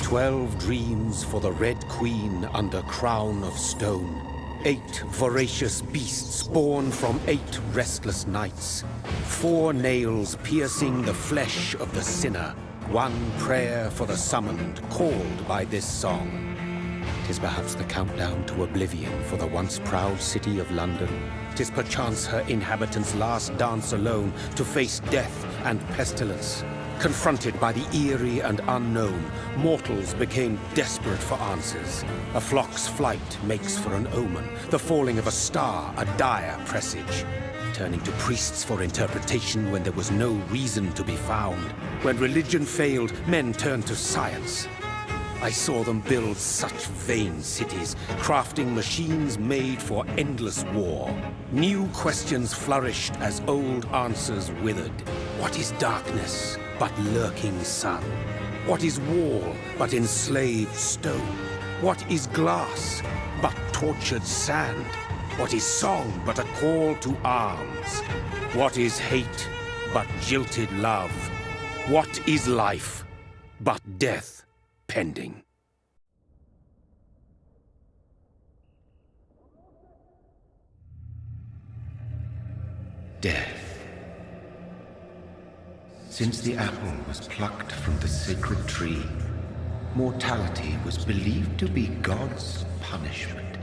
12 dreams for the Red Queen under crown of stone. 8 voracious beasts born from 8 restless nights. 4 nails piercing the flesh of the sinner. 1 prayer for the summoned, called by this song. 'Tis perhaps the countdown to oblivion for the once proud city of London. 'Tis perchance her inhabitants' last dance alone to face death and pestilence. Confronted by the eerie and unknown, mortals became desperate for answers. A flock's flight makes for an omen, the falling of a star a dire presage. Turning to priests for interpretation when there was no reason to be found. When religion failed, men turned to science. I saw them build such vain cities, crafting machines made for endless war. New questions flourished as old answers withered. What is darkness but lurking sun? What is wall but enslaved stone? What is glass but tortured sand? What is song but a call to arms? What is hate but jilted love? What is life but death pending? Death. Since the apple was plucked from the sacred tree, mortality was believed to be God's punishment,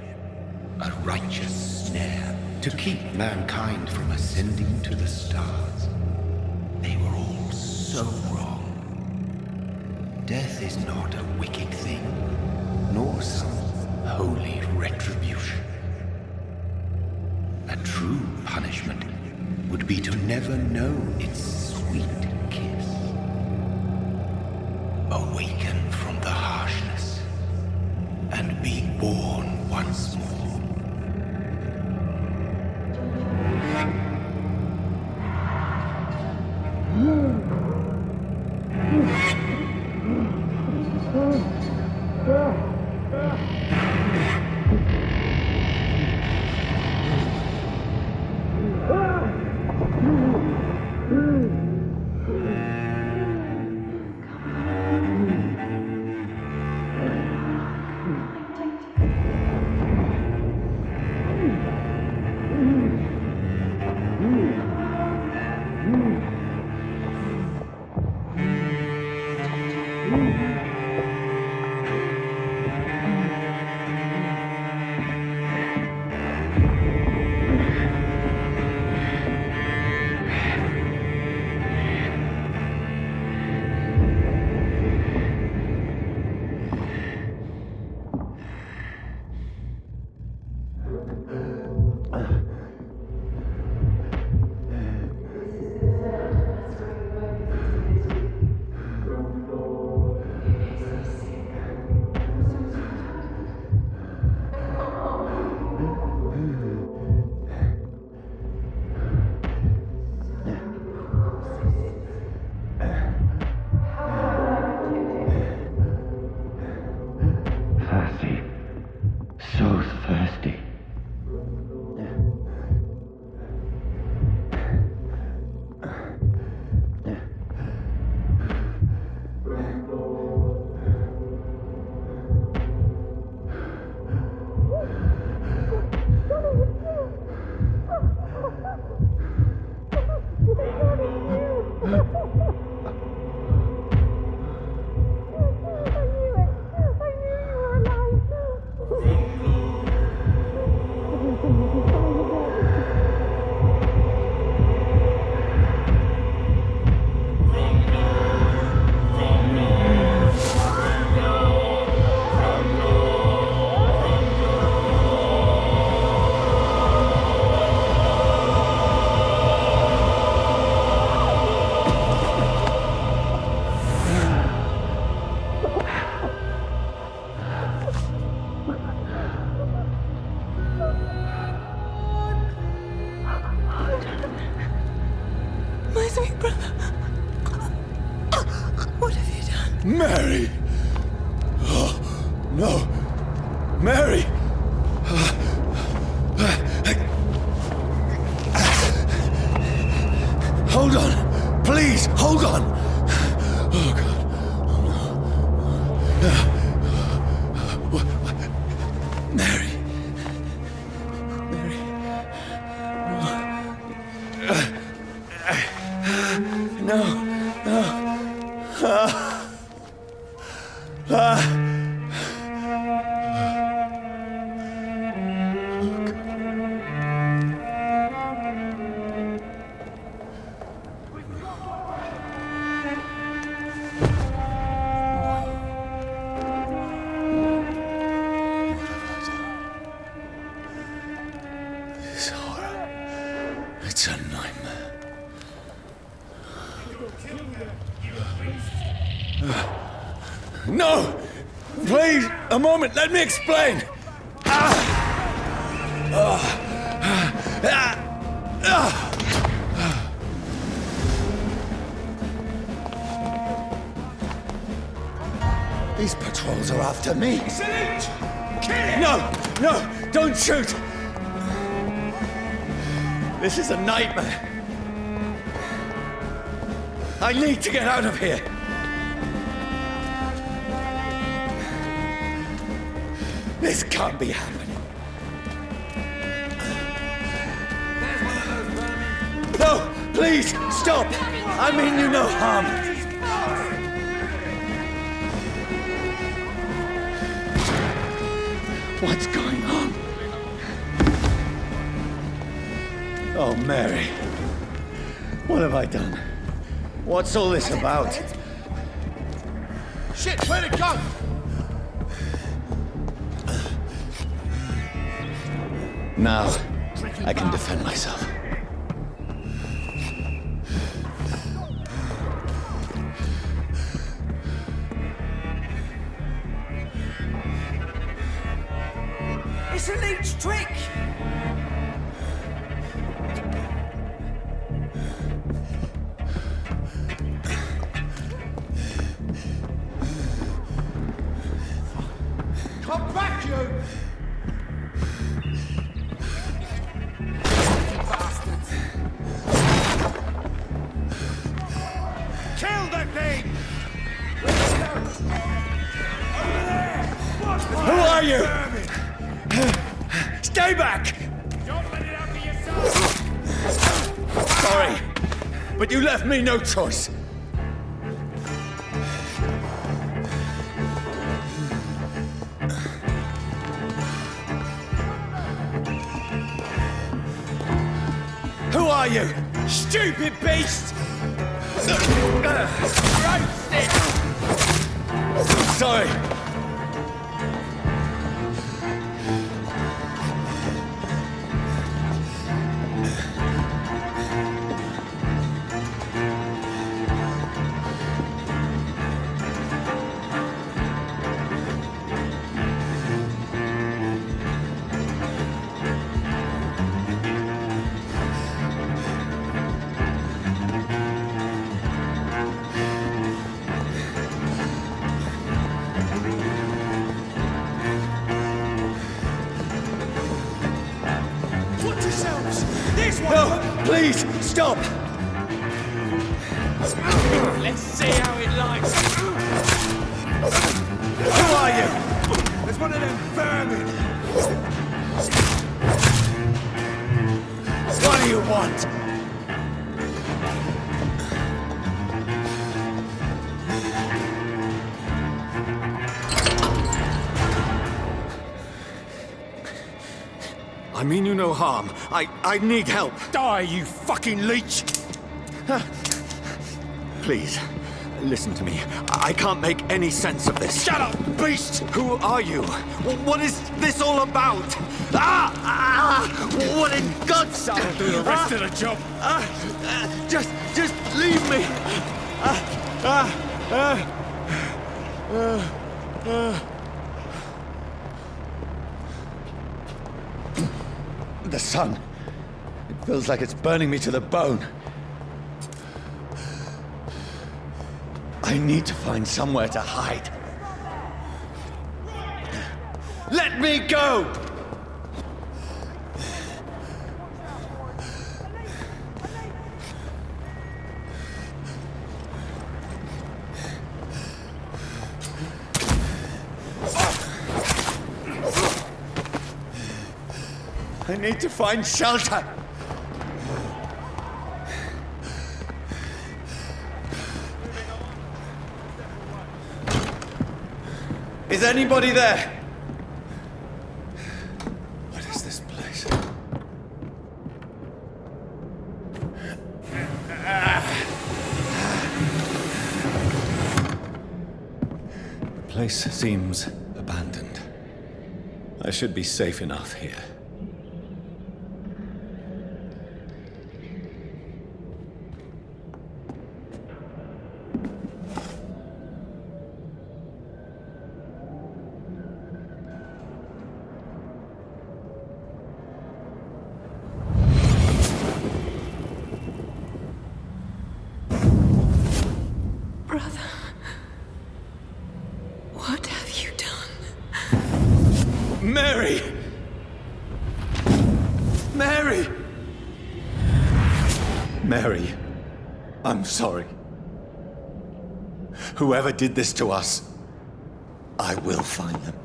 a righteous snare to keep mankind from ascending to the stars. They were all so wrong. Death is not a wicked thing, nor some holy retribution. A true punishment would be to never know its sweet kiss. Awaken from the harshness and be born once more. Mary! Oh, no! Mary! Hold on! Please, hold on! Oh, God. Oh, no. Mary. Mary. No. This horror. It's a nightmare. No! Please, a moment, let me explain! These patrols are after me. Salute! Kill him! No, don't shoot! This is a nightmare. I need to get out of here. This can't be happening. No, please, stop! I mean you no harm. What's going on? Oh, Mary. What have I done? What's all this about? Shit, where'd it go? Now, I can defend myself. It's a leech trick! Come back, you! Bastards! Kill the thing! Who are you? Stay back! Don't let it out for yourself! Sorry, but you left me no choice. Who are you? Stupid beast! Sorry. Watch yourselves! This one! No, please, stop! Let's see how it lies! Who are you? There's one of them vermin! What do you want? I mean you no harm. I need help. Die, you fucking leech! Please, listen to me. I can't make any sense of this. Shut up, beast! Who are you? What is this all about? What in God's name? I'll do the rest of the job. Just leave me. The sun. It feels like it's burning me to the bone. I need to find somewhere to hide. Let me go! I need to find shelter. Is anybody there? What is this place? The place seems abandoned. I should be safe enough here. Brother, what have you done? Mary! Mary! Mary, I'm sorry. Whoever did this to us, I will find them.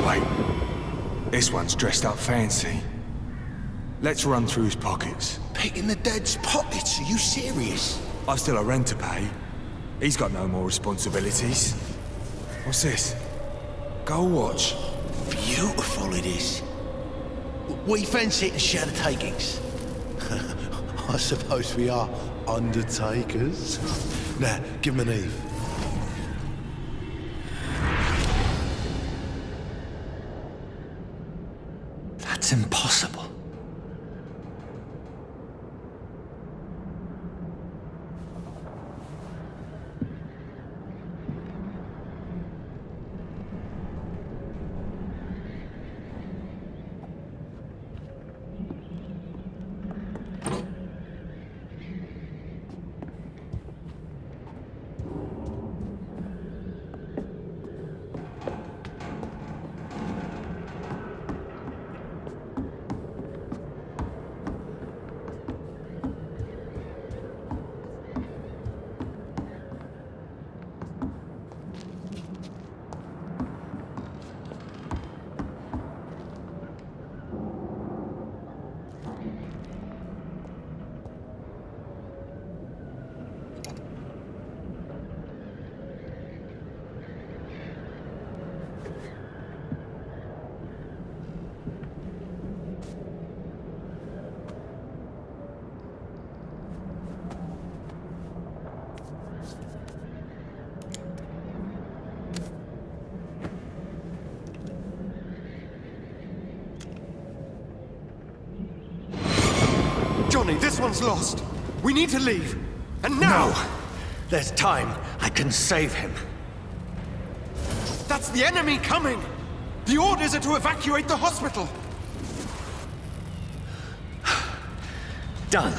Wait, this one's dressed up fancy. Let's run through his pockets. Picking the dead's pockets? Are you serious? I've still a rent to pay. He's got no more responsibilities. What's this? Gold watch. Beautiful it is. We fancy it and share the takings. I suppose we are undertakers. Now, give him an Eve. That's impossible. Johnny, this one's lost. We need to leave. And now! No! There's time. I can save him. That's the enemy coming! The orders are to evacuate the hospital! Done.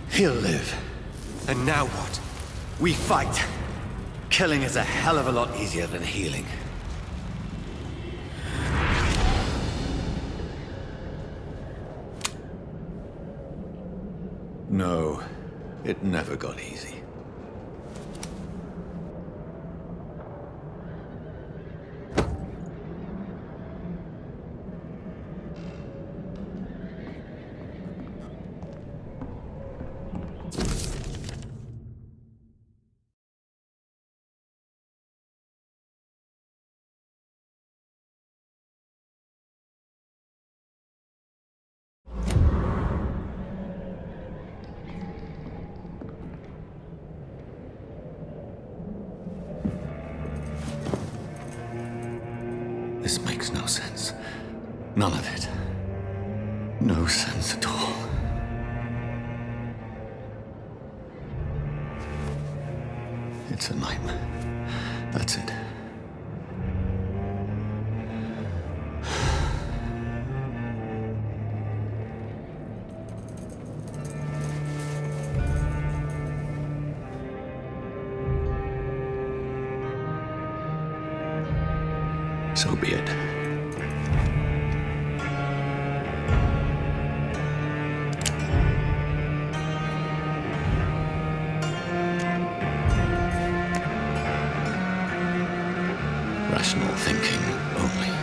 He'll live. And now what? We fight. Killing is a hell of a lot easier than healing. No, it never got easy. This makes no sense. None of it. No sense at all. It's a nightmare. That's it. So be it. Rational thinking only.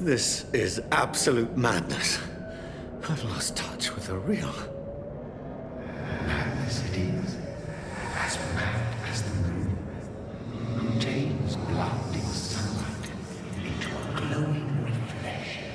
This is absolute madness. I've lost touch with the real. Madness it is, as mad as the moon, who takes blinding sunlight into a glowing reflection.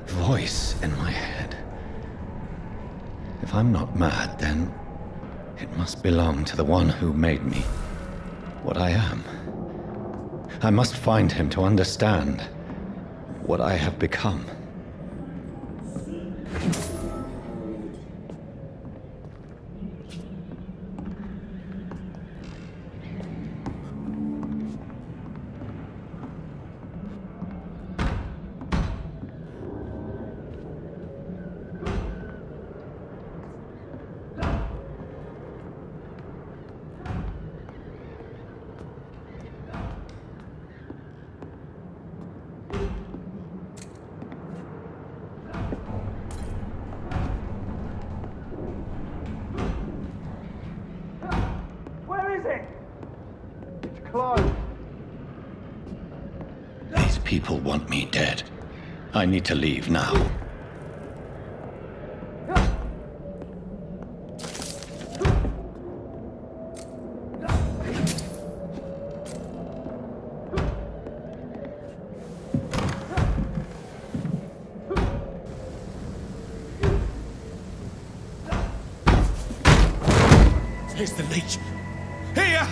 Voice in my head. If I'm not mad, then it must belong to the one who made me what I am. I must find him to understand what I have become. people want me dead. I need to leave now. Here's the leech. Here!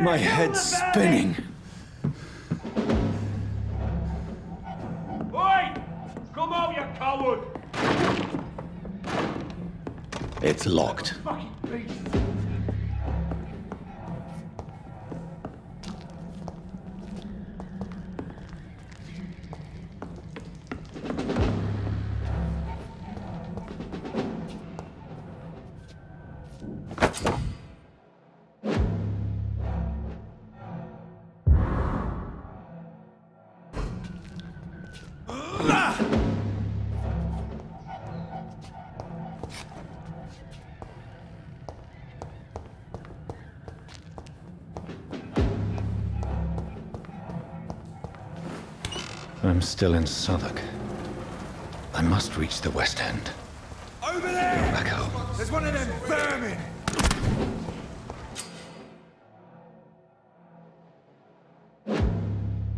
My head's spinning. Oi! Come out, you coward! It's locked. Fucking beast! I'm still in Southwark. I must reach the West End. Over there! Back home. There's one of them vermin!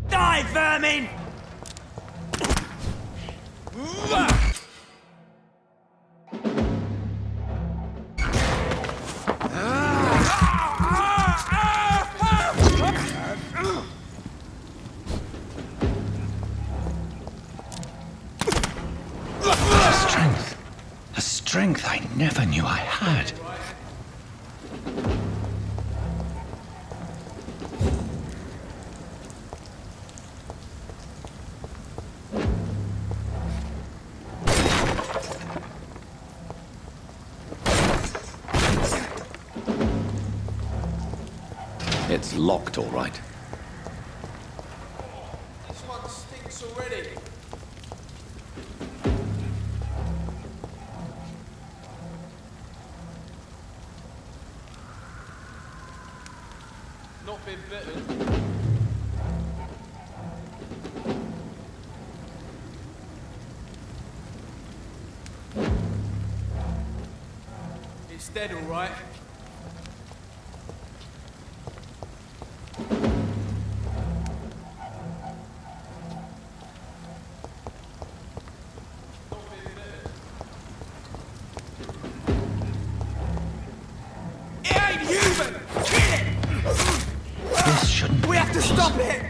Die, vermin! A strength I never knew I had. It's locked, all right. This one stinks already. Not been bitten. It's dead, all right. This shouldn't. We have to stop it!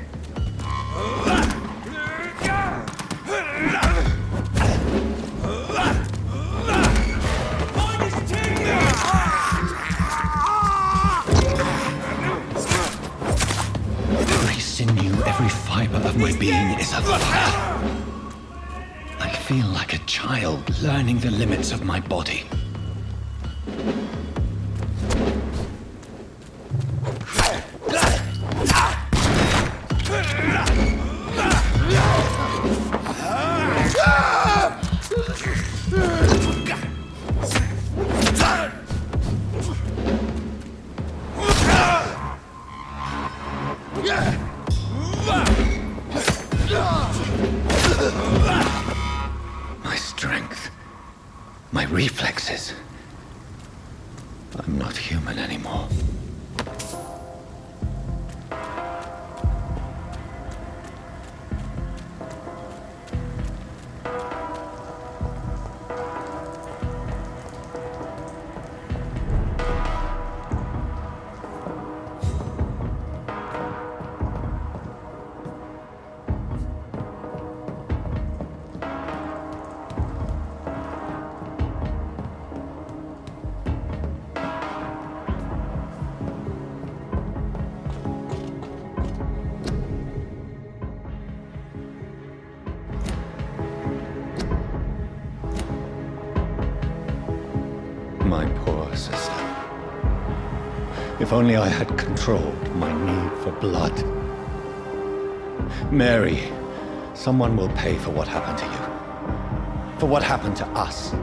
Every sinew, every fiber of my being is afire. I feel like a child learning the limits of my body. My strength, my reflexes. I'm not human anymore. My poor sister. If only I had controlled my need for blood. Mary, someone will pay for what happened to you. For what happened to us.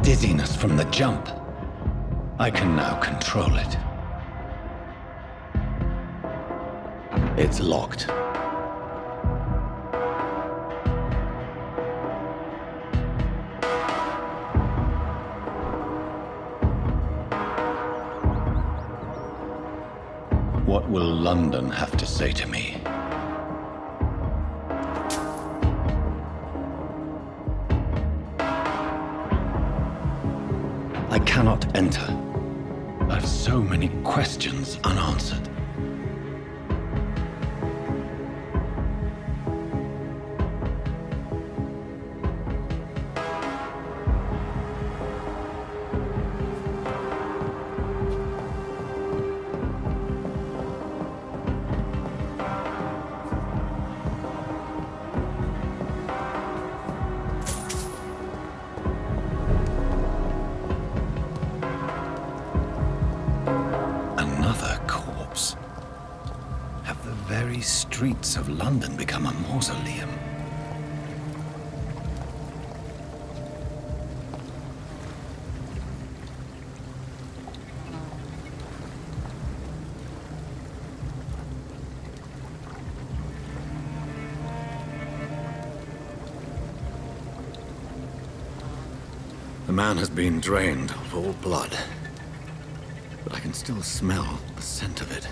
dizziness from the jump. I can now control it. It's locked. What will London have to say to me? I cannot enter. I've so many questions unanswered. Very streets of London become a mausoleum. The man has been drained of all blood, but I can still smell the scent of it.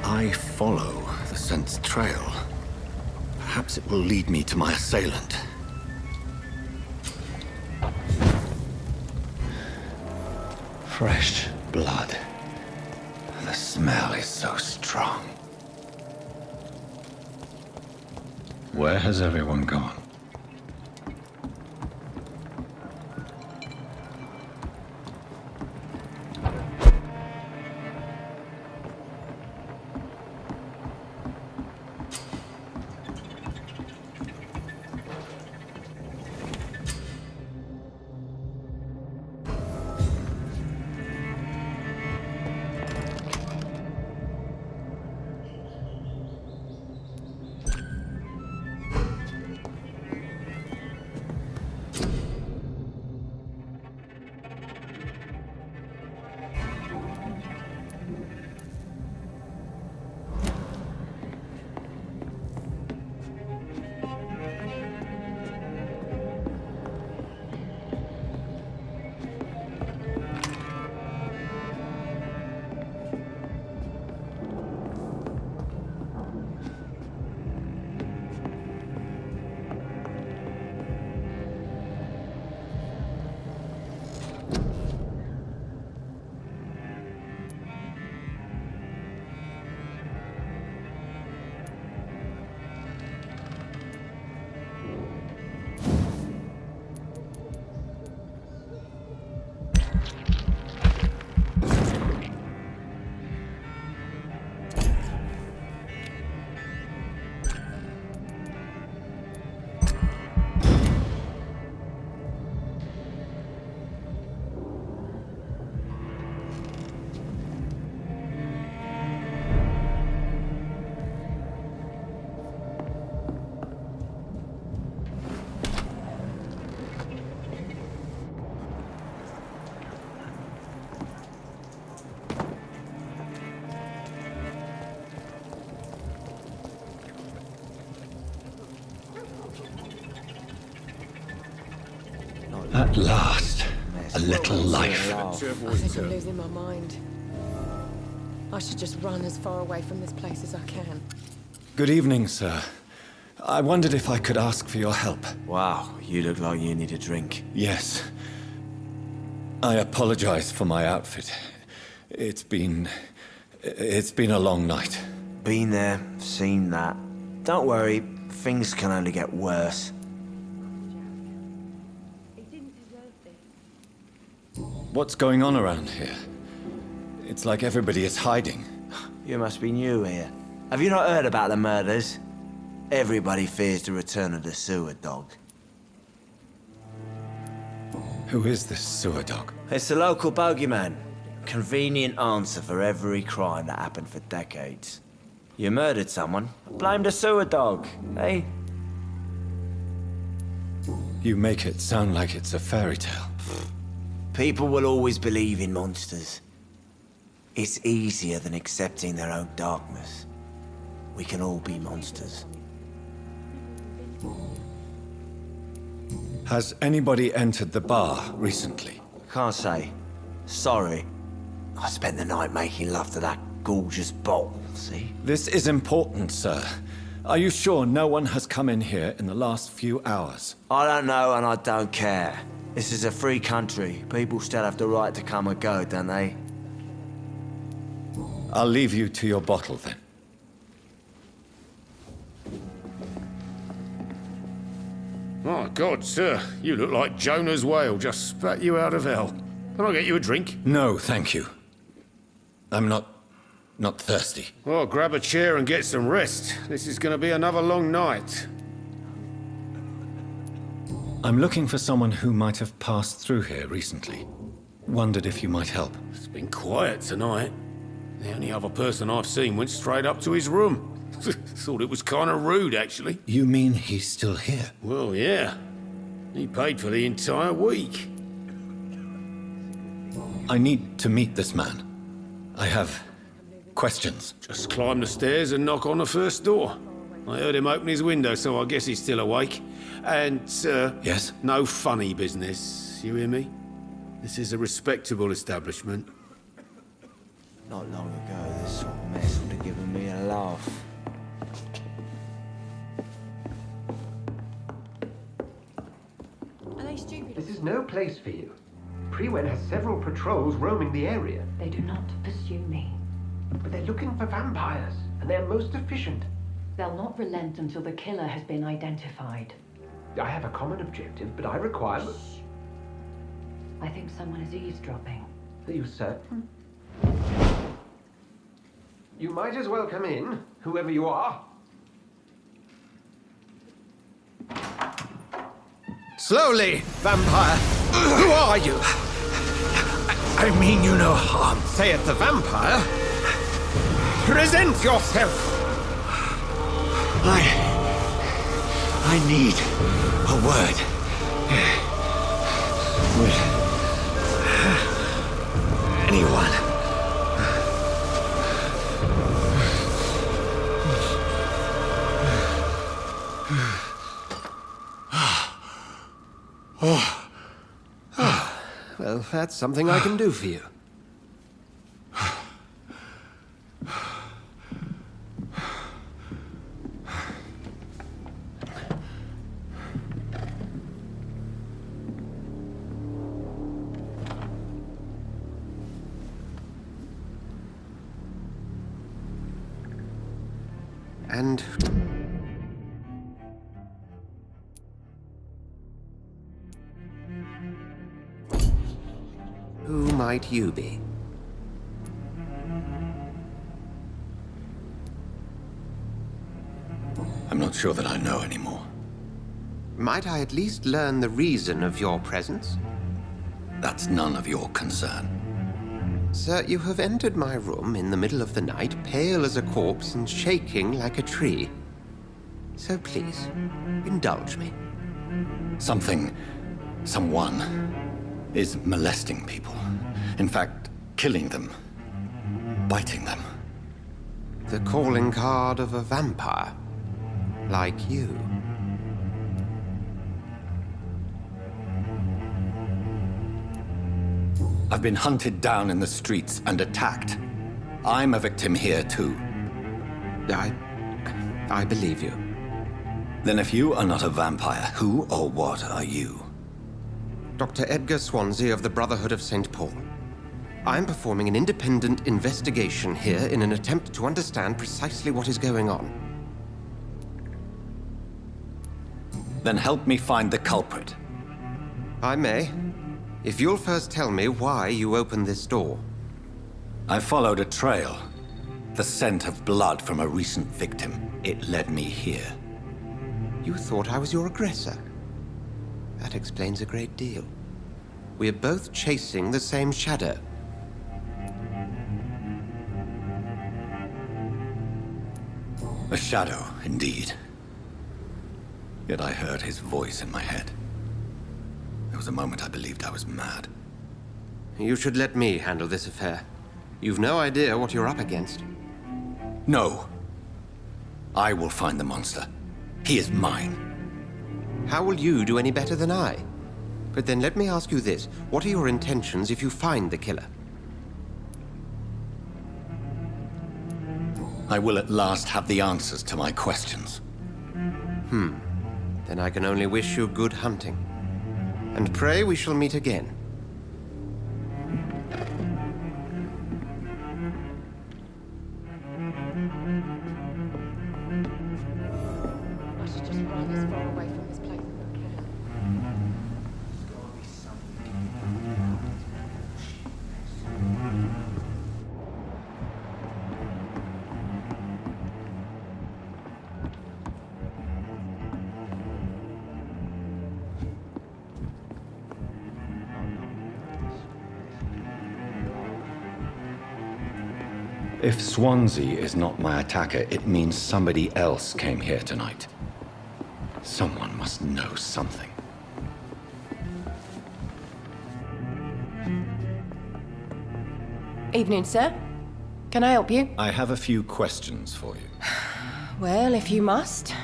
I follow the scent's trail. Perhaps it will lead me to my assailant. Fresh blood. The smell is so strong. Where has everyone gone? At last, a little life. I think I'm losing my mind. I should just run as far away from this place as I can. Good evening, sir. I wondered if I could ask for your help. Wow, you look like you need a drink. Yes. I apologize for my outfit. It's been a long night. Been there, seen that. Don't worry, things can only get worse. What's going on around here? It's like everybody is hiding. You must be new here. Have you not heard about the murders? Everybody fears the return of the sewer dog. Who is this sewer dog? It's the local bogeyman. Convenient answer for every crime that happened for decades. You murdered someone, blame the sewer dog, eh? You make it sound like it's a fairy tale. People will always believe in monsters. It's easier than accepting their own darkness. We can all be monsters. Has anybody entered the bar recently? Can't say. Sorry. I spent the night making love to that gorgeous bottle, see? This is important, sir. Are you sure no one has come in here in the last few hours? I don't know and I don't care. This is a free country. People still have the right to come and go, don't they? I'll leave you to your bottle then. My God, sir, you look like Jonah's whale just spat you out of hell. Can I get you a drink? No, thank you. I'm not thirsty. Well, grab a chair and get some rest. This is going to be another long night. I'm looking for someone who might have passed through here recently. Wondered if you might help. It's been quiet tonight. The only other person I've seen went straight up to his room. Thought it was kind of rude, actually. You mean he's still here? Well, yeah. He paid for the entire week. I need to meet this man. I have questions. Just climb the stairs and knock on the first door. I heard him open his window, so I guess he's still awake. And, sir... Yes? No funny business, you hear me? This is a respectable establishment. Not long ago, this sort of mess would have given me a laugh. Are they stupid? This is no place for you. Prewen has several patrols roaming the area, They do not pursue me. but they're looking for vampires, and they're most efficient. They'll not relent until the killer has been identified. I have a common objective, but I require... I think someone is eavesdropping. Are you certain? You might as well come in, whoever you are. Slowly, vampire! Who are you? I mean you no harm. Saith the vampire. Present yourself! I need a word. With anyone. Well, that's something I can do for you. And... who might you be? I'm not sure that I know anymore. Might I at least learn the reason of your presence? That's none of your concern. Sir, you have entered my room in the middle of the night, pale as a corpse and shaking like a tree. So please, indulge me. Someone is molesting people. In fact, killing them. Biting them. The calling card of a vampire. Like you. I've been hunted down in the streets and attacked. I'm a victim here, too. I believe you. Then if you are not a vampire, who or what are you? Dr. Edgar Swansea of the Brotherhood of St. Paul. I'm performing an independent investigation here in an attempt to understand precisely what is going on. Then help me find the culprit. I may, if you'll first tell me why you opened this door. I followed a trail. The scent of blood from a recent victim. It led me here. You thought I was your aggressor. That explains a great deal. We're both chasing the same shadow. A shadow, indeed. Yet I heard his voice in my head. was a moment I believed I was mad. You should let me handle this affair. You've no idea what you're up against. No. I will find the monster. He is mine. How will you do any better than I? But then let me ask you this. What are your intentions if you find the killer? I will at last have the answers to my questions. Then I can only wish you good hunting. And pray we shall meet again. I should just run as far away from this place as I can. If Swansea is not my attacker, it means somebody else came here tonight. Someone must know something. Evening, sir. Can I help you? I have a few questions for you. Well, if you must.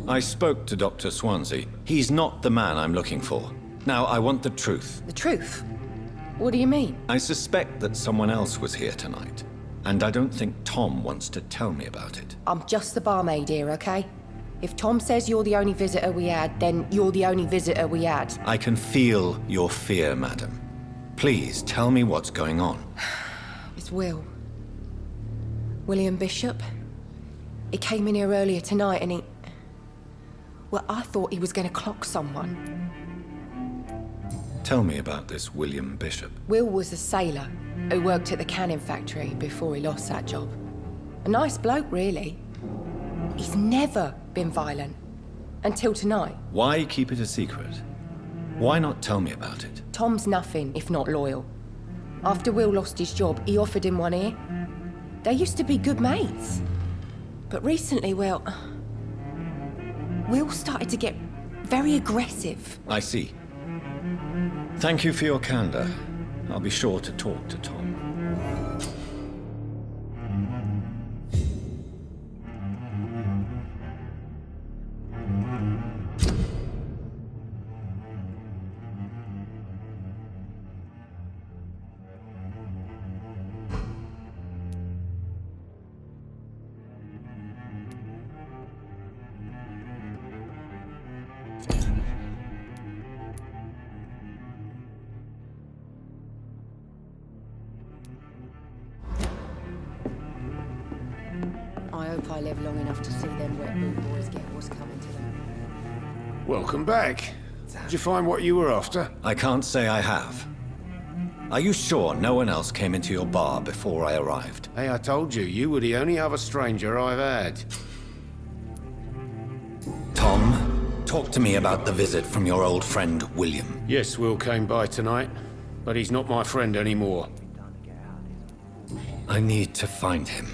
I spoke to Dr. Swansea. He's not the man I'm looking for. Now, I want the truth. The truth? What do you mean? I suspect that someone else was here tonight, and I don't think Tom wants to tell me about it. I'm just the barmaid here, okay? If Tom says you're the only visitor we had, then you're the only visitor we had. I can feel your fear, madam. Please, tell me what's going on. It's Will. William Bishop. He came in here earlier tonight and he... Well, I thought he was going to clock someone. Tell me about this William Bishop. Will was a sailor who worked at the canning factory before he lost that job. A nice bloke, really. He's never been violent. Until tonight. Why keep it a secret? Why not tell me about it? Tom's nothing if not loyal. After Will lost his job, he offered him one ear. They used to be good mates. But recently, well... Will started to get very aggressive. I see. Thank you for your candor. I'll be sure to talk to Tom. I hope I live long enough to see them wet boot boys get what's coming to them. Welcome back. Did you find what you were after? I can't say I have. Are you sure no one else came into your bar before I arrived? Hey, I told you, you were the only other stranger I've had. Tom, talk to me about the visit from your old friend, William. Yes, Will came by tonight, but he's not my friend anymore. I need to find him.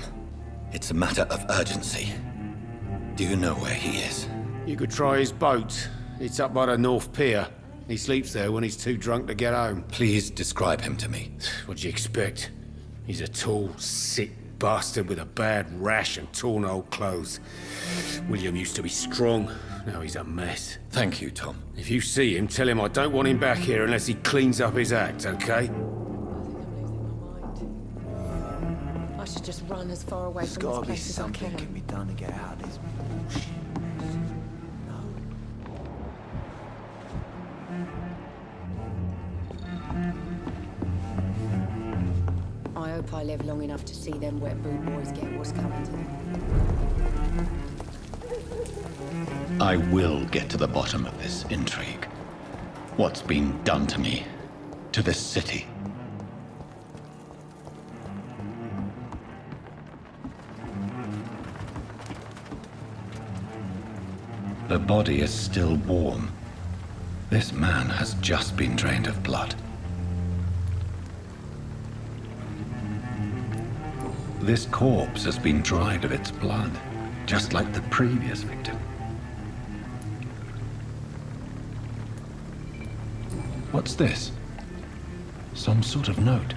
It's a matter of urgency. Do you know where he is? You could try his boat. It's up by the North Pier. He sleeps there when he's too drunk to get home. Please describe him to me. What'd you expect? He's a tall, sick bastard with a bad rash and torn old clothes. William used to be strong. Now he's a mess. Thank you, Tom. If you see him, tell him I don't want him back here unless he cleans up his act, okay? I should just run as far away There's from gotta this be place as I something can. can be done to get out of this bullshit. I hope I live long enough to see them wet boot boys get what's coming to them. I will get to the bottom of this intrigue. What's been done to me, to this city. The body is still warm. This man has just been drained of blood. This corpse has been dried of its blood, just like the previous victim. What's this? Some sort of note.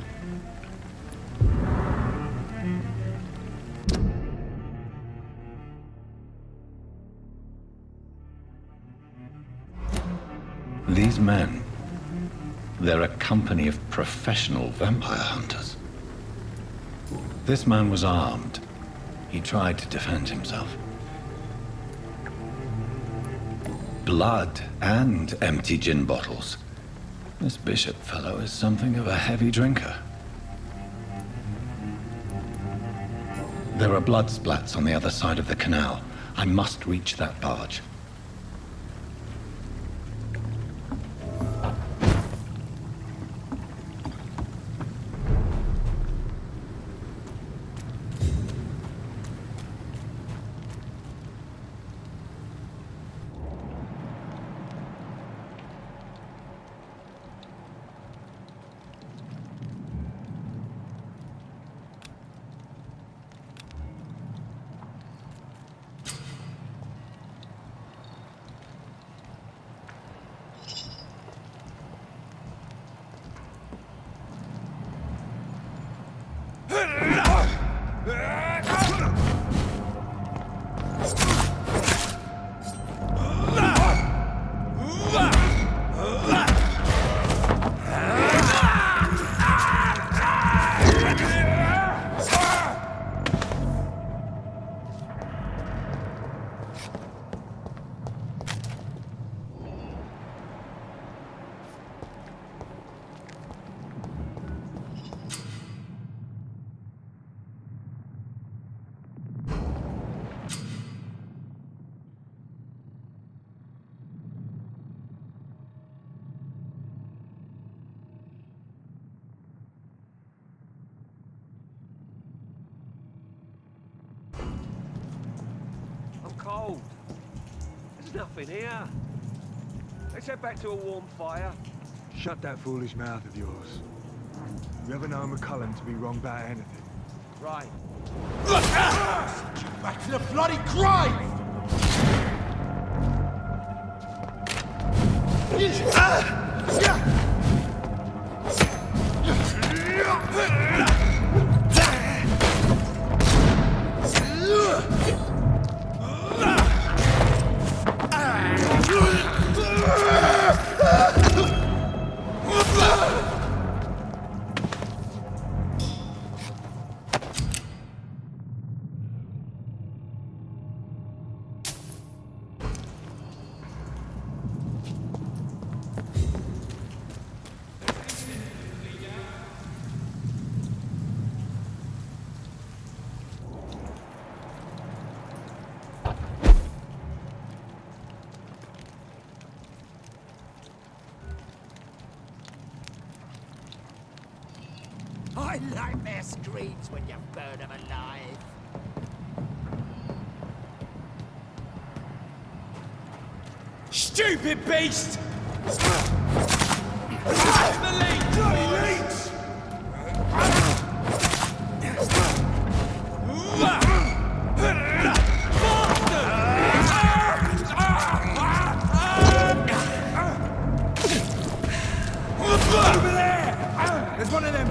These men, they're a company of professional vampire hunters. This man was armed. He tried to defend himself. Blood and empty gin bottles. This Bishop fellow is something of a heavy drinker. There are blood splats on the other side of the canal. I must reach that barge. Cold. There's nothing here. Let's head back to a warm fire. Shut that foolish mouth of yours. You ever know McCullum to be wrong about anything? Right. Back to the bloody grave! I like their screams when you burn them alive. Stupid beast! The lead! Bloody leech! Over there! There's one of them!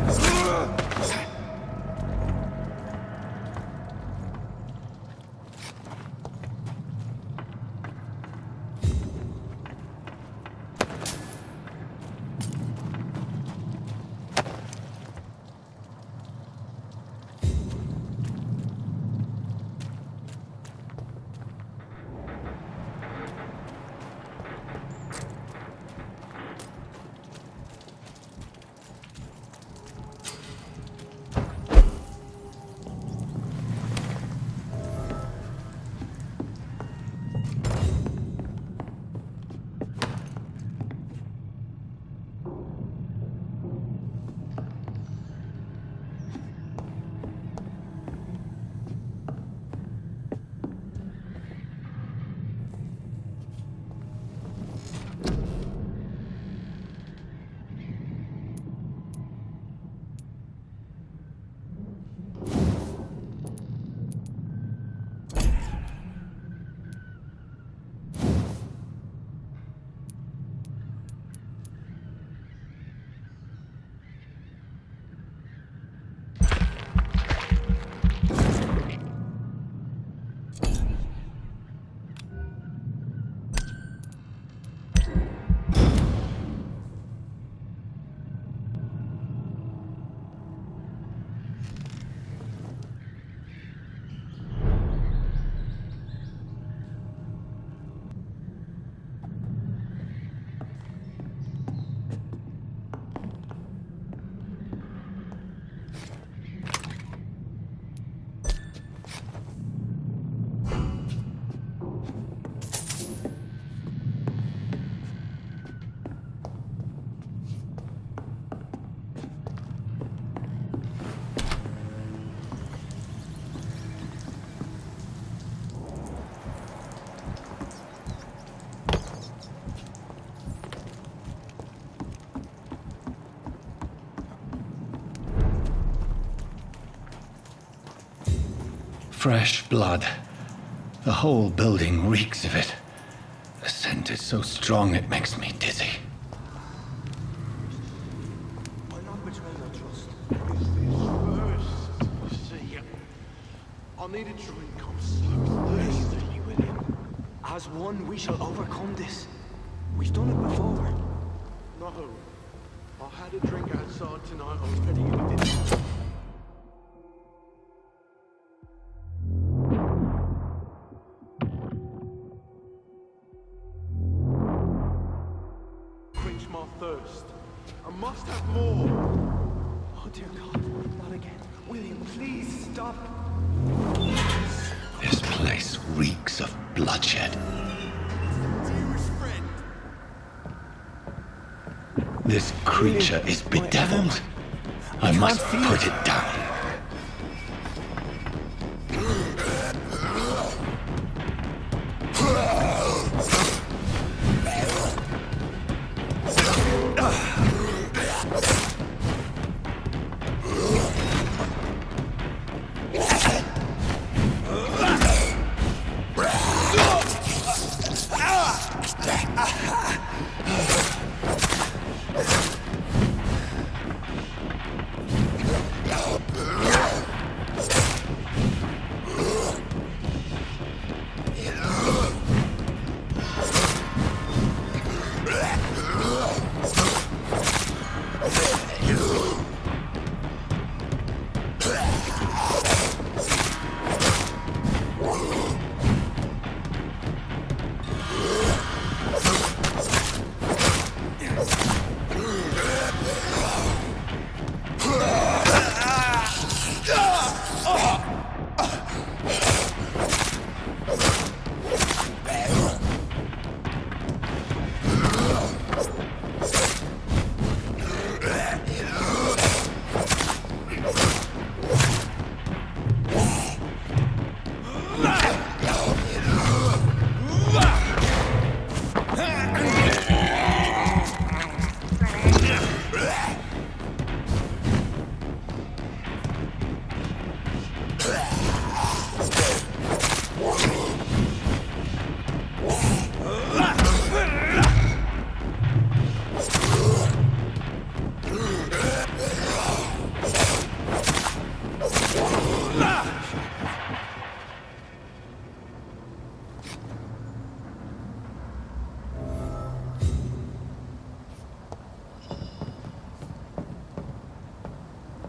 Fresh blood. The whole building reeks of it. The scent is so strong it makes me dizzy. I'll not betray your trust. See, I need a drink. I'm so thirsty, William. As one, we shall overcome this. We've done it before. No. I had a drink outside tonight. I was ready and it didn't. Quench my thirst. I must have more. Oh dear God, not again. William, please stop. This place reeks of bloodshed. Dearest friend. This creature is bedeviled. I must put it down.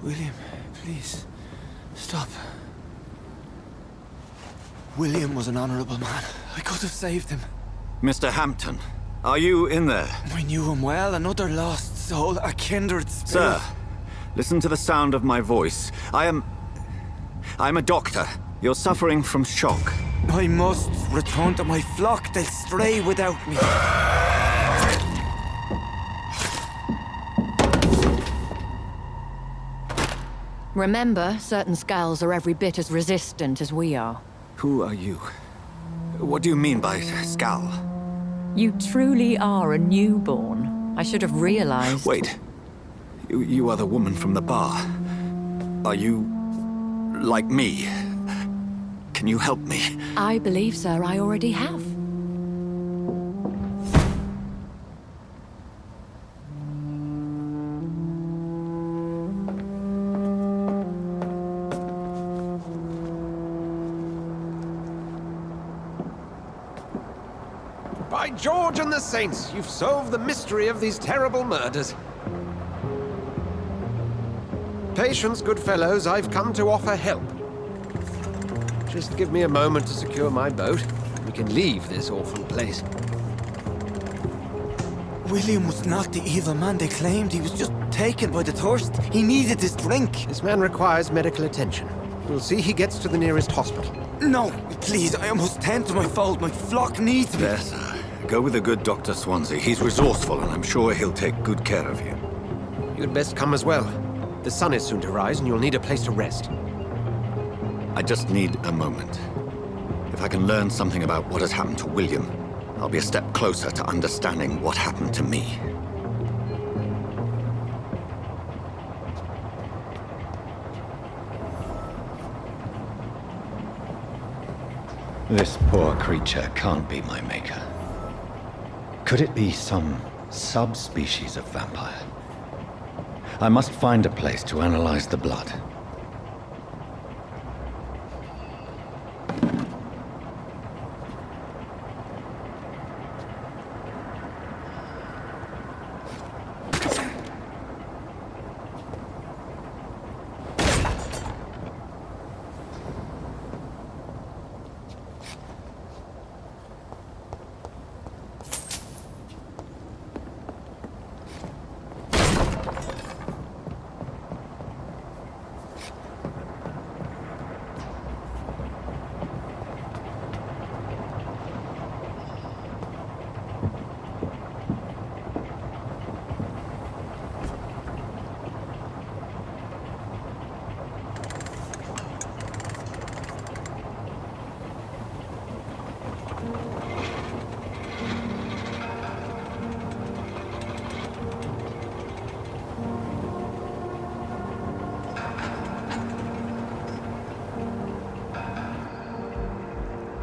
William, please, stop. William was an honorable man. I could have saved him. Mr. Hampton, are you in there? I knew him well, another lost soul, a kindred spirit. Sir, listen to the sound of my voice. I'm a doctor. You're suffering from shock. I must return to my flock. They'll stray without me. Remember, certain skulls are every bit as resistant as we are. Who are you? What do you mean by skull? You truly are a newborn. I should have realized. Wait. You are the woman from the bar. Are you like me? Can you help me? I believe, sir, I already have. By George and the Saints, you've solved the mystery of these terrible murders. Patience, good fellows, I've come to offer help. Just give me a moment to secure my boat. We can leave this awful place. William was not the evil man they claimed. He was just taken by the thirst. He needed this drink. This man requires medical attention. We'll see he gets to the nearest hospital. No, please, I must tend to my fold. My flock needs me. There, sir. Go with the good Dr. Swansea. He's resourceful, and I'm sure he'll take good care of you. You'd best come as well. The sun is soon to rise, and you'll need a place to rest. I just need a moment. If I can learn something about what has happened to William, I'll be a step closer to understanding what happened to me. This poor creature can't be my maker. Could it be some subspecies of vampire? I must find a place to analyze the blood.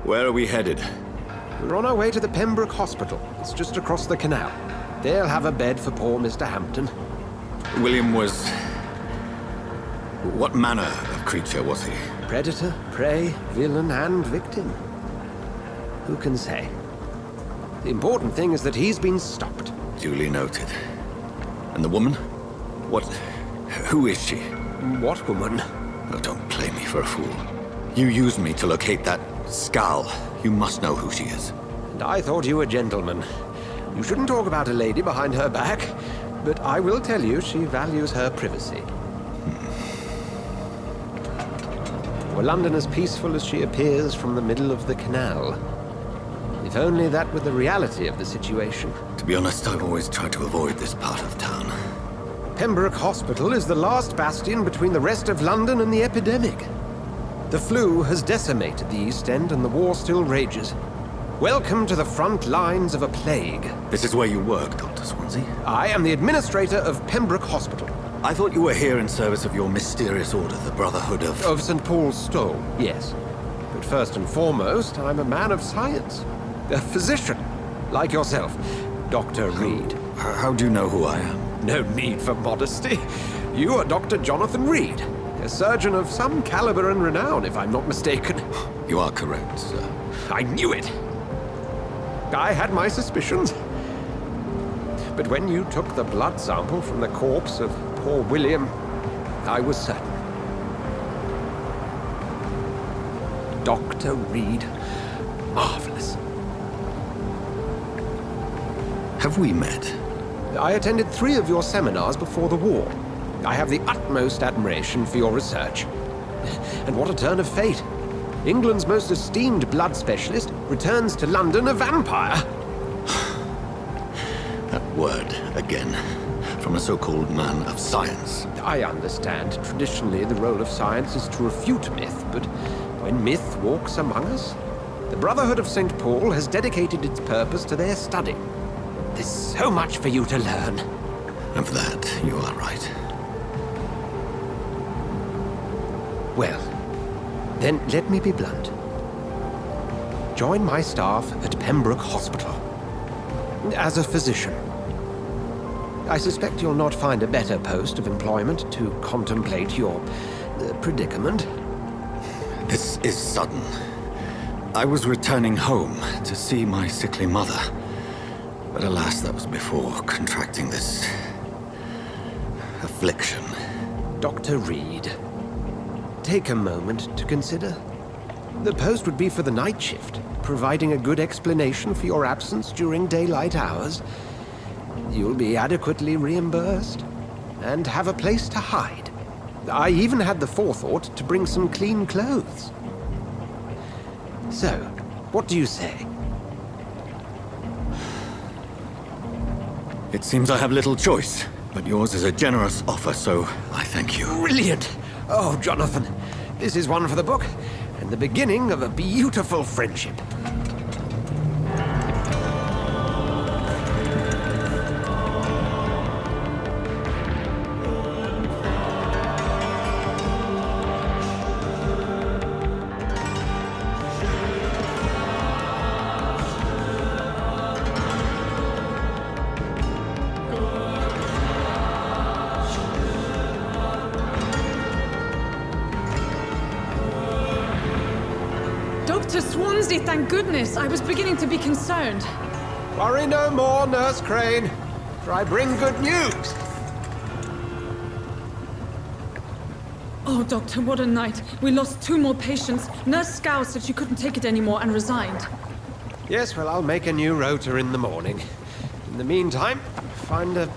Where are we headed? We're on our way to the Pembroke Hospital. It's just across the canal. They'll have a bed for poor Mr. Hampton. William was... What manner of creature was he? Predator, prey, villain, and victim. Who can say? The important thing is that he's been stopped. Duly noted. And the woman? What... Who is she? What woman? Oh, don't play me for a fool. You used me to locate that skull. You must know who she is. And I thought you a gentleman. You shouldn't talk about a lady behind her back, but I will tell you she values her privacy. Were London as peaceful as she appears from the middle of the canal? If only that were the reality of the situation. To be honest, I've always tried to avoid this part of town. Pembroke Hospital is the last bastion between the rest of London and the epidemic. The flu has decimated the East End and the war still rages. Welcome to the front lines of a plague. This is where you work, Dr. Swansea? I am the administrator of Pembroke Hospital. I thought you were here in service of your mysterious order, the Brotherhood of... Of St. Paul's Stole, yes. But first and foremost, I'm a man of science. A physician, like yourself, Dr. Reed. How do you know who I am? No need for modesty. You are Dr. Jonathan Reed, a surgeon of some caliber and renown, if I'm not mistaken. You are correct, sir. I knew it. I had my suspicions. But when you took the blood sample from the corpse of poor William, I was certain. Dr. Reed. Marvelous. Have we met? I attended 3 of your seminars before the war. I have the utmost admiration for your research. And what a turn of fate. England's most esteemed blood specialist returns to London a vampire. That word, again, from a so-called man of science. I understand. Traditionally, the role of science is to refute myth, but when myth walks among us, the Brotherhood of St. Paul has dedicated its purpose to their study. There's so much for you to learn. Of that, you are right. Well, then let me be blunt. Join my staff at Pembroke Hospital. As a physician. I suspect you'll not find a better post of employment to contemplate your predicament. This is sudden. I was returning home to see my sickly mother. But alas, that was before contracting this... affliction. Dr. Reed, take a moment to consider. The post would be for the night shift, providing a good explanation for your absence during daylight hours. You'll be adequately reimbursed, and have a place to hide. I even had the forethought to bring some clean clothes. So, what do you say? It seems I have little choice, but yours is a generous offer, so I thank you. Brilliant! Oh, Jonathan, this is one for the book, and the beginning of a beautiful friendship. Swansea, thank goodness. I was beginning to be concerned. Worry no more, Nurse Crane, for I bring good news. Oh, Doctor, what a night. We lost 2 more patients. Nurse Scow said she couldn't take it anymore and resigned. Yes, well, I'll make a new rota in the morning. In the meantime, find a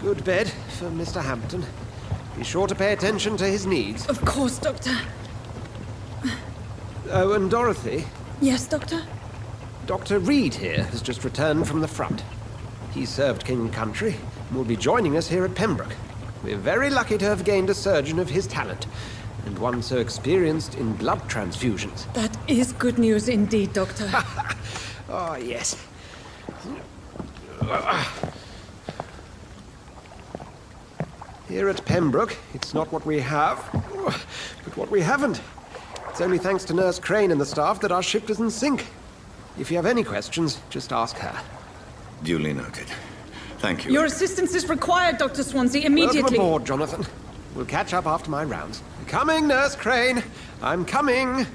good bed for Mr. Hampton. Be sure to pay attention to his needs. Of course, Doctor. Oh, and Dorothy? Yes, Doctor? Dr. Reed here has just returned from the front. He served King Country and will be joining us here at Pembroke. We're very lucky to have gained a surgeon of his talent, and one so experienced in blood transfusions. That is good news indeed, Doctor. Oh, yes. Here at Pembroke, it's not what we have, but what we haven't. It's only thanks to Nurse Crane and the staff that our ship doesn't sink. If you have any questions, just ask her. Duly noted. Thank you. Your assistance is required, Dr. Swansea, immediately. Welcome aboard, Jonathan. We'll catch up after my rounds. Coming, Nurse Crane. I'm coming.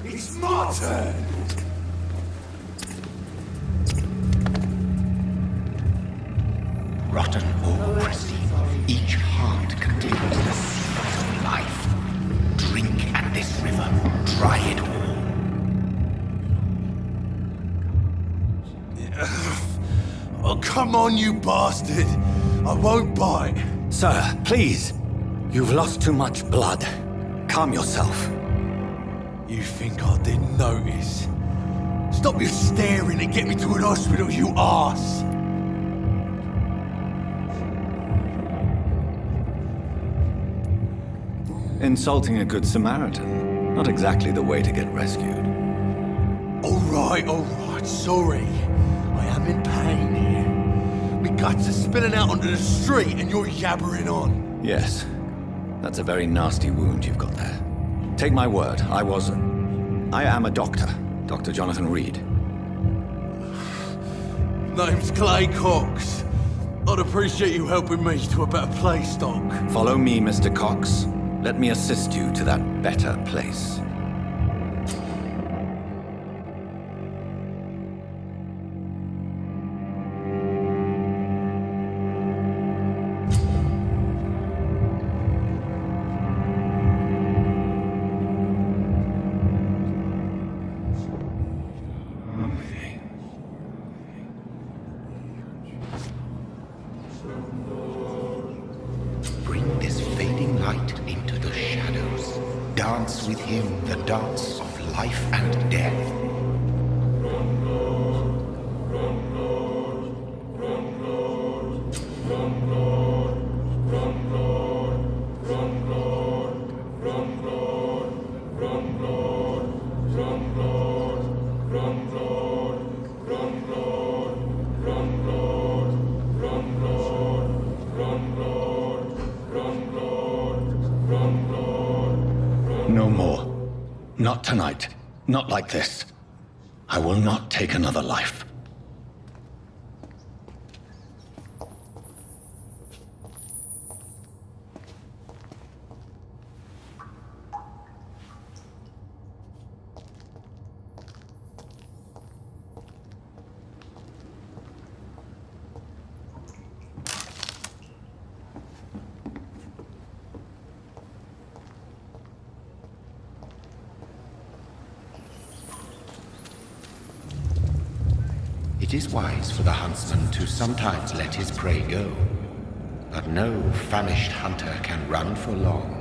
It's my turn! Rotten ore, each heart contains the secret of life. Drink at this river, try it all. Oh, come on, you bastard! I won't bite. Sir, please. You've lost too much blood. Calm yourself. You think I didn't notice? Stop your staring and get me to an hospital, you arse! Insulting a good Samaritan. Not exactly the way to get rescued. All right, sorry. I am in pain here. My guts are spilling out onto the street and you're yabbering on. Yes. That's a very nasty wound you've got there. Take my word, I am a doctor. Dr. Jonathan Reed. Name's Clay Cox. I'd appreciate you helping me to a better place, Doc. Follow me, Mr. Cox. Let me assist you to that better place. Bring this fading light into the shadows. Dance with him the dance of life and death. No more. Not tonight. Not like this. I will not take another life. It is wise for the huntsman to sometimes let his prey go, but no famished hunter can run for long.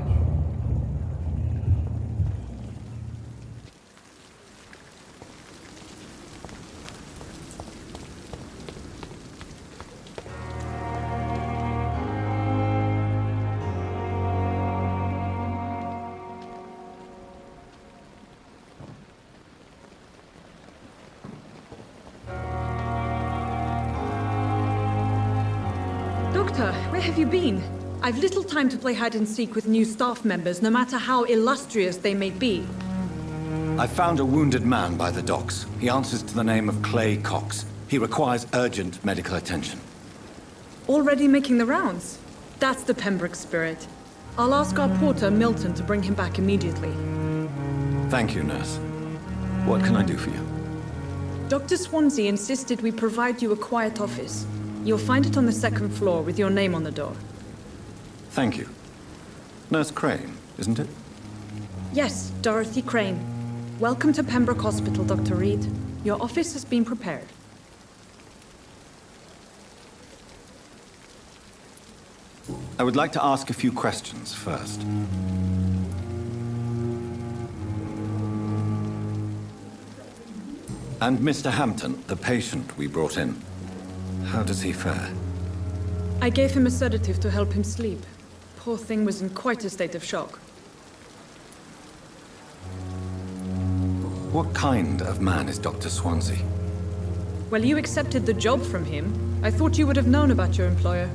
Doctor, where have you been? I've little time to play hide and seek with new staff members, no matter how illustrious they may be. I found a wounded man by the docks. He answers to the name of Clay Cox. He requires urgent medical attention. Already making the rounds? That's the Pembroke spirit. I'll ask our porter, Milton, to bring him back immediately. Thank you, nurse. What can I do for you? Dr. Swansea insisted we provide you a quiet office. You'll find it on the second floor with your name on the door. Thank you. Nurse Crane, isn't it? Yes, Dorothy Crane. Welcome to Pembroke Hospital, Dr. Reed. Your office has been prepared. I would like to ask a few questions first. And Mr. Hampton, the patient we brought in, how does he fare? I gave him a sedative to help him sleep. Poor thing was in quite a state of shock. What kind of man is Dr. Swansea? Well, you accepted the job from him. I thought you would have known about your employer.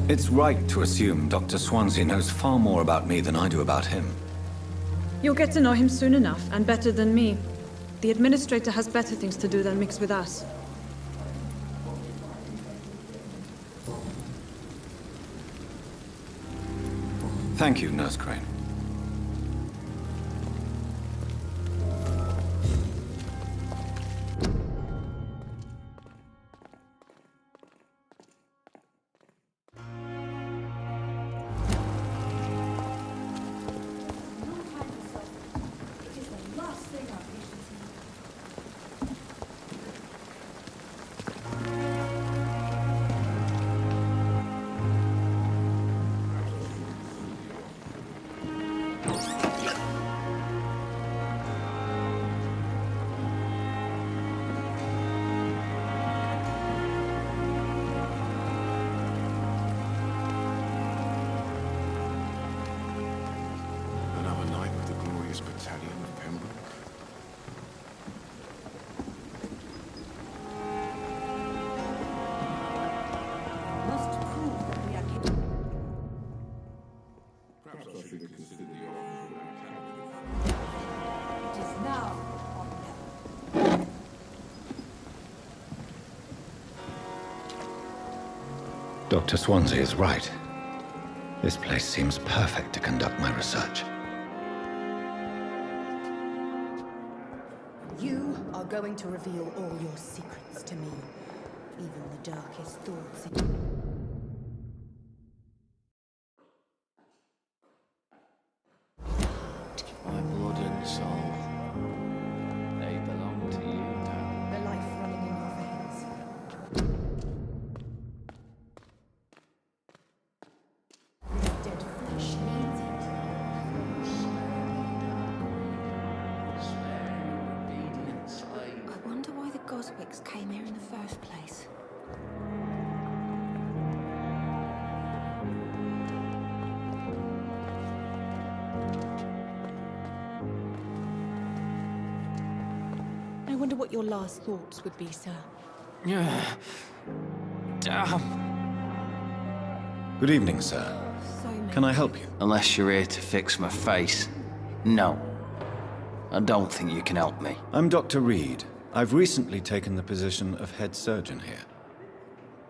It's right to assume Dr. Swansea knows far more about me than I do about him. You'll get to know him soon enough, and better than me. The administrator has better things to do than mix with us. Thank you, Nurse Crane. Another night with the glorious battalion of Pembroke. Must prove that we are capable. Perhaps I should consider the offer It is now or never. Dr. Swansea is right. This place seems perfect to conduct my research. You are going to reveal all your secrets to me, even the darkest thoughts. My blood and soul, they belong to you now. The life running in your veins. This dead flesh needs it. I wonder why the Goswicks came here in the first place. I wonder what your last thoughts would be, sir. Damn. Good evening, sir. Can I help you? Unless you're here to fix my face. No. I don't think you can help me. I'm Dr. Reed. I've recently taken the position of head surgeon here.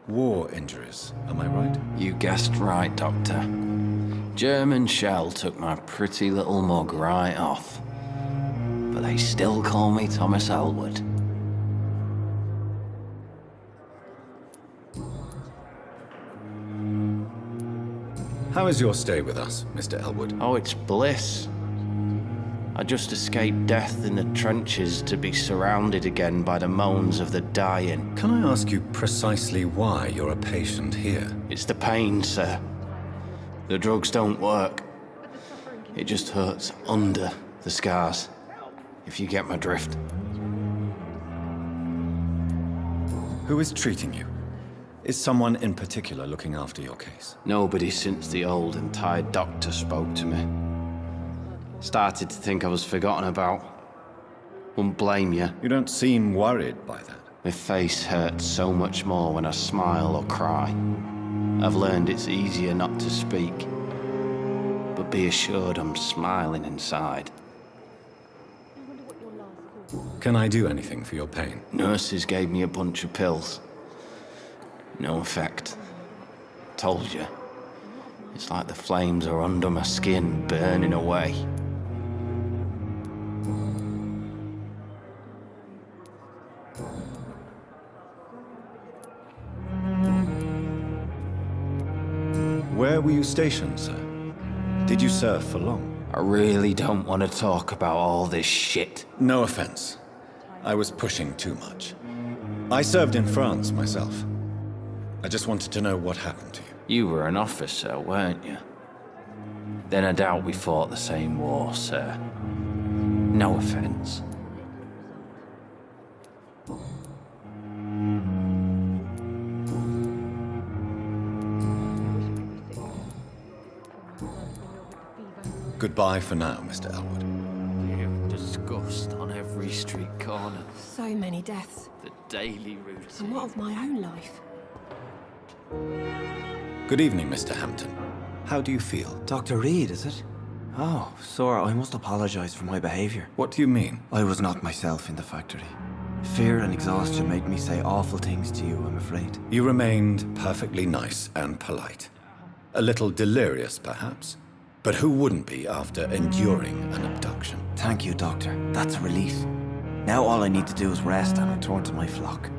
War injuries, am I right? You guessed right, Doctor. German shell took my pretty little mug right off. But they still call me Thomas Elwood. How is your stay with us, Mr. Elwood? Oh, it's bliss. I just escaped death in the trenches to be surrounded again by the moans of the dying. Can I ask you precisely why you're a patient here? It's the pain, sir. The drugs don't work. It just hurts under the scars, if you get my drift. Who is treating you? Is someone in particular looking after your case? Nobody since the old and tired doctor spoke to me. Started to think I was forgotten about. Wouldn't blame you. You don't seem worried by that. My face hurts so much more when I smile or cry. I've learned it's easier not to speak, but be assured I'm smiling inside. Can I do anything for your pain? Nurses gave me a bunch of pills. No effect. Told you. It's like the flames are under my skin, burning away. Where were you stationed, sir? Did you serve for long? I really don't want to talk about all this shit. No offense. I was pushing too much. I served in France myself. I just wanted to know what happened to you. You were an officer, weren't you? Then I doubt we fought the same war, sir. No offense. Goodbye for now, Mr. Elwood. Disgust on every street corner. So many deaths. The daily routine. And what of my own life? Good evening, Mr. Hampton. How do you feel? Dr. Reed, is it? Oh, sir, I must apologize for my behavior. What do you mean? I was not myself in the factory. Fear and exhaustion made me say awful things to you, I'm afraid. You remained perfectly nice and polite. A little delirious, perhaps. But who wouldn't be after enduring an abduction? Thank you, Doctor. That's a relief. Now all I need to do is rest and return to my flock.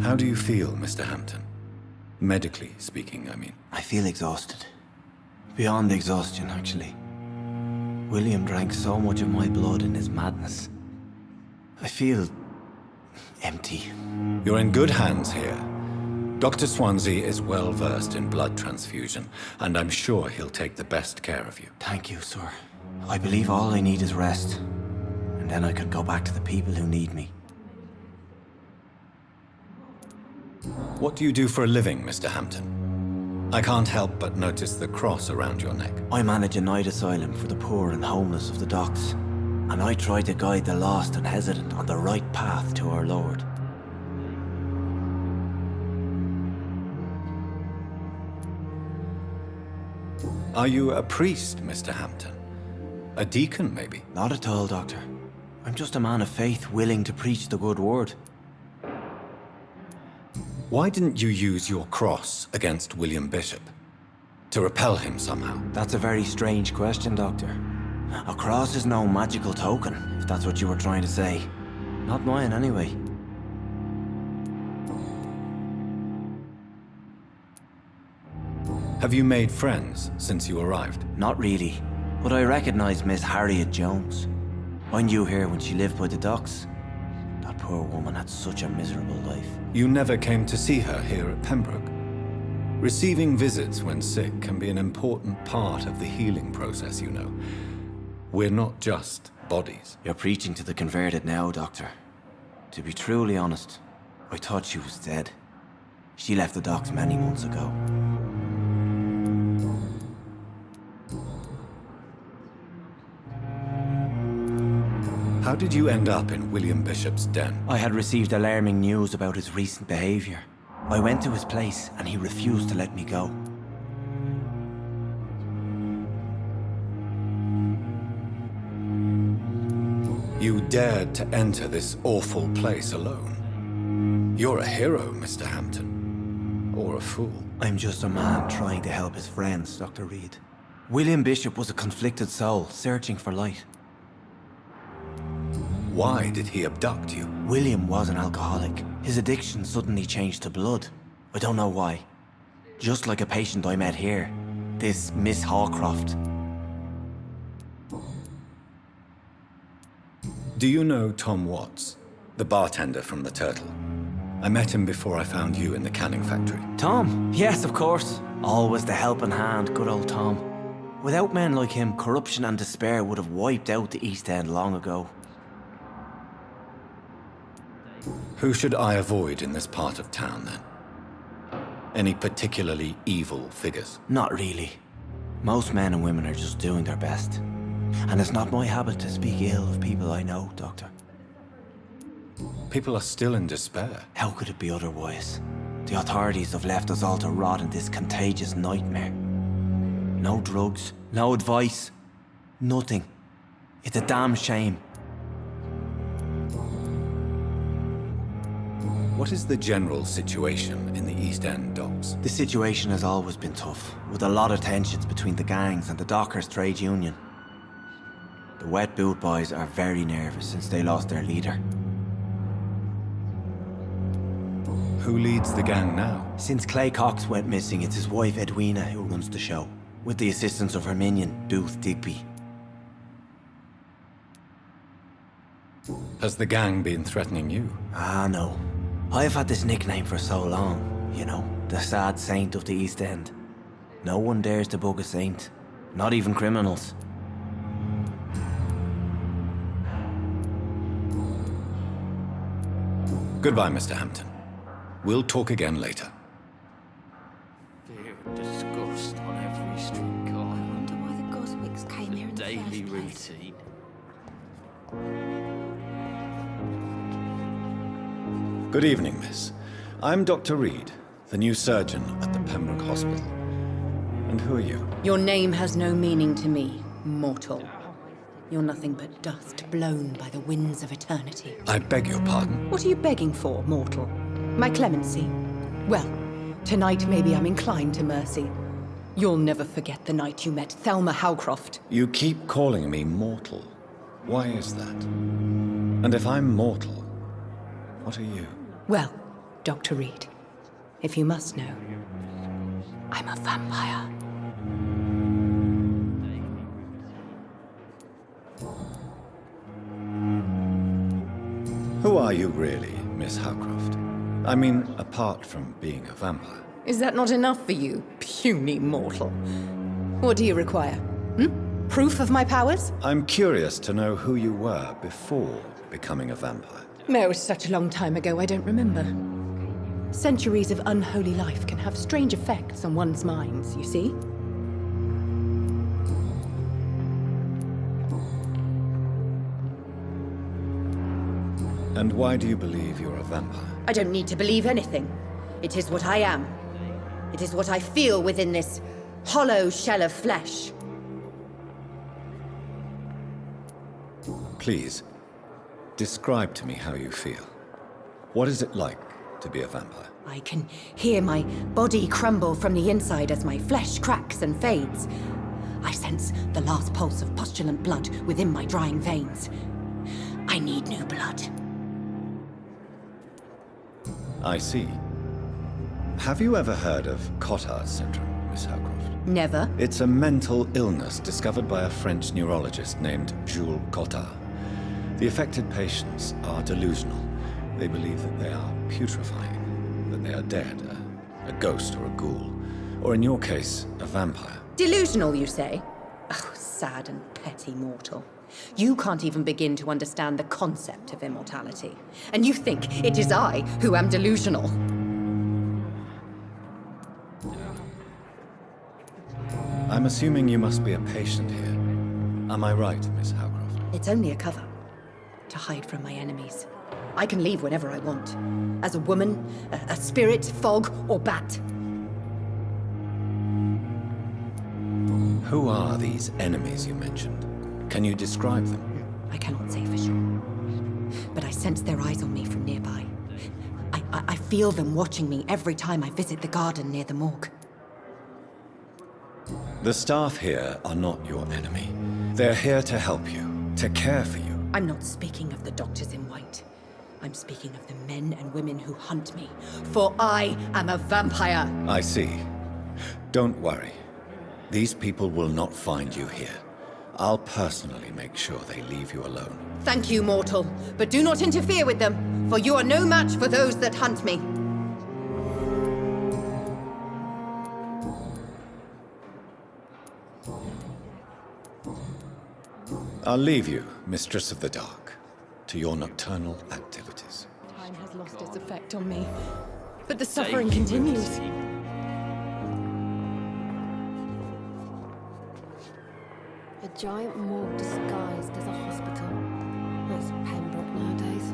How do you feel, Mr. Hampton? Medically speaking, I mean. I feel exhausted. Beyond exhaustion, actually. William drank so much of my blood in his madness. I feel empty. You're in good hands here. Dr. Swansea is well versed in blood transfusion, and I'm sure he'll take the best care of you. Thank you, sir. I believe all I need is rest, and then I can go back to the people who need me. What do you do for a living, Mr. Hampton? I can't help but notice the cross around your neck. I manage a night asylum for the poor and homeless of the docks, and I try to guide the lost and hesitant on the right path to our Lord. Are you a priest, Mr. Hampton? A deacon, maybe? Not at all, Doctor. I'm just a man of faith willing to preach the good word. Why didn't you use your cross against William Bishop? To repel him somehow? That's a very strange question, Doctor. A cross is no magical token, if that's what you were trying to say. Not mine, anyway. Have you made friends since you arrived? Not really, but I recognize Miss Harriet Jones. I knew her when she lived by the docks. That poor woman had such a miserable life. You never came to see her here at Pembroke? Receiving visits when sick can be an important part of the healing process, you know. We're not just bodies. You're preaching to the converted now, Doctor. To be truly honest, I thought she was dead. She left the docks many months ago. How did you end up in William Bishop's den? I had received alarming news about his recent behavior. I went to his place and he refused to let me go. You dared to enter this awful place alone. You're a hero, Mr. Hampton. Or a fool. I'm just a man trying to help his friends, Dr. Reed. William Bishop was a conflicted soul, searching for light. Why did he abduct you? William was an alcoholic. His addiction suddenly changed to blood. I don't know why. Just like a patient I met here. This Miss Hawcroft. Do you know Tom Watts, the bartender from the Turtle? I met him before I found you in the canning factory. Tom? Yes, of course. Always the helping hand, good old Tom. Without men like him, corruption and despair would have wiped out the East End long ago. Who should I avoid in this part of town, then? Any particularly evil figures? Not really. Most men and women are just doing their best. And it's not my habit to speak ill of people I know, Doctor. People are still in despair. How could it be otherwise? The authorities have left us all to rot in this contagious nightmare. No drugs, no advice, nothing. It's a damn shame. What is the general situation in the East End docks? The situation has always been tough, with a lot of tensions between the gangs and the dockers' trade union. The wet boot boys are very nervous since they lost their leader. Who leads the gang now? Since Clay Cox went missing, it's his wife Edwina who runs the show, with the assistance of her minion, Booth Digby. Has the gang been threatening you? Ah, no. I've had this nickname for so long, you know, the sad saint of the East End. No one dares to bug a saint, not even criminals. Goodbye, Mr. Hampton. We'll talk again later. Fear and disgust on every street corner. I wonder why the Goswicks came here in the Daily first place. routine. Good evening, miss. I'm Dr. Reed, the new surgeon at the Pembroke Hospital. And who are you? Your name has no meaning to me, mortal. You're nothing but dust blown by the winds of eternity. I beg your pardon. What are you begging for, mortal? My clemency? Well, tonight maybe I'm inclined to mercy. You'll never forget the night you met Thelma Howcroft. You keep calling me mortal. Why is that? And if I'm mortal, what are you? Well, Dr. Reed, if you must know, I'm a vampire. Who are you really, Miss Howcroft? I mean, apart from being a vampire. Is that not enough for you, puny mortal? What do you require? Proof of my powers? I'm curious to know who you were before becoming a vampire. No, it was such a long time ago, I don't remember. Centuries of unholy life can have strange effects on one's minds, you see? And why do you believe you're a vampire? I don't need to believe anything. It is what I am. It is what I feel within this hollow shell of flesh. Please, describe to me how you feel. What is it like to be a vampire? I can hear my body crumble from the inside as my flesh cracks and fades. I sense the last pulse of postulant blood within my drying veins. I need new blood. I see. Have you ever heard of Cotard syndrome, Miss Howcroft? Never. It's a mental illness discovered by a French neurologist named Jules Cotard. The affected patients are delusional. They believe that they are putrefying, that they are dead, a ghost or a ghoul, or in your case, a vampire. Delusional, you say? Oh, sad and petty mortal. You can't even begin to understand the concept of immortality. And you think it is I who am delusional. I'm assuming you must be a patient here. Am I right, Miss Howcroft? It's only a cover. To hide from my enemies. I can leave whenever I want. As a woman, a spirit, fog, or bat. Who are these enemies you mentioned? Can you describe them? I cannot say for sure. But I sense their eyes on me from nearby. I feel them watching me every time I visit the garden near the morgue. The staff here are not your enemy. They're here to help you, to care for you. I'm not speaking of the doctors in white. I'm speaking of the men and women who hunt me. For I am a vampire. I see. Don't worry. These people will not find you here. I'll personally make sure they leave you alone. Thank you, mortal. But do not interfere with them, for you are no match for those that hunt me. I'll leave you, Mistress of the Dark, to your nocturnal activities. Time has lost its effect on me, but the suffering continues. giant morgue disguised as a hospital. That's Pembroke nowadays.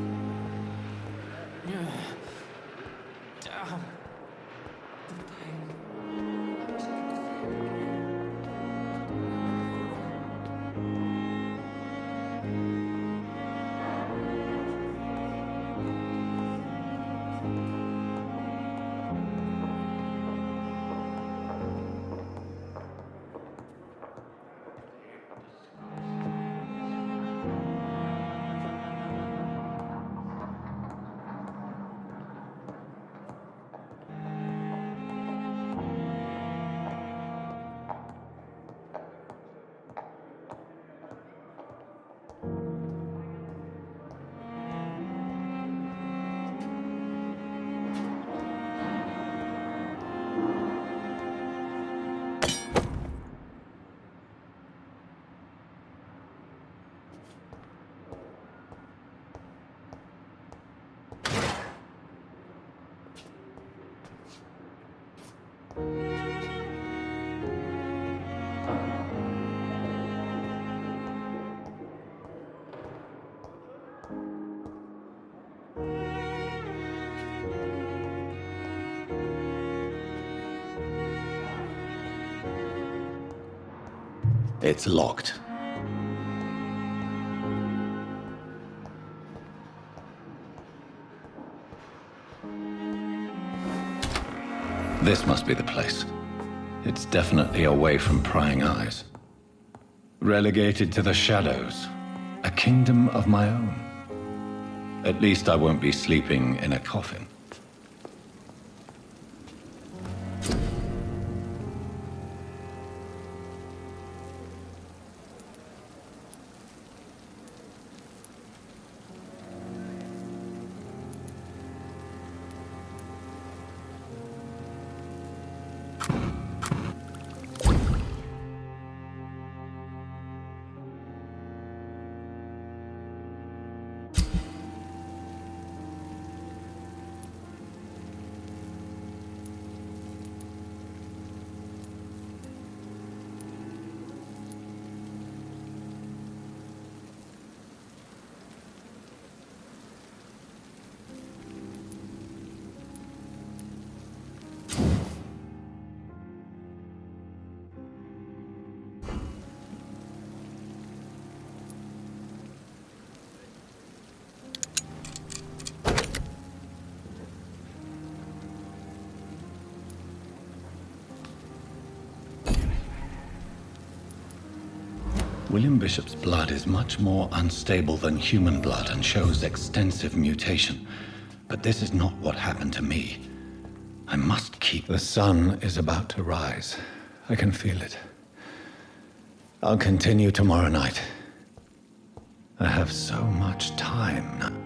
It's locked. This must be the place. It's definitely away from prying eyes. Relegated to the shadows. A kingdom of my own. At least I won't be sleeping in a coffin. William Bishop's blood is much more unstable than human blood and shows extensive mutation. But this is not what happened to me. I must keep... The sun is about to rise. I can feel it. I'll continue tomorrow night. I have so much time now.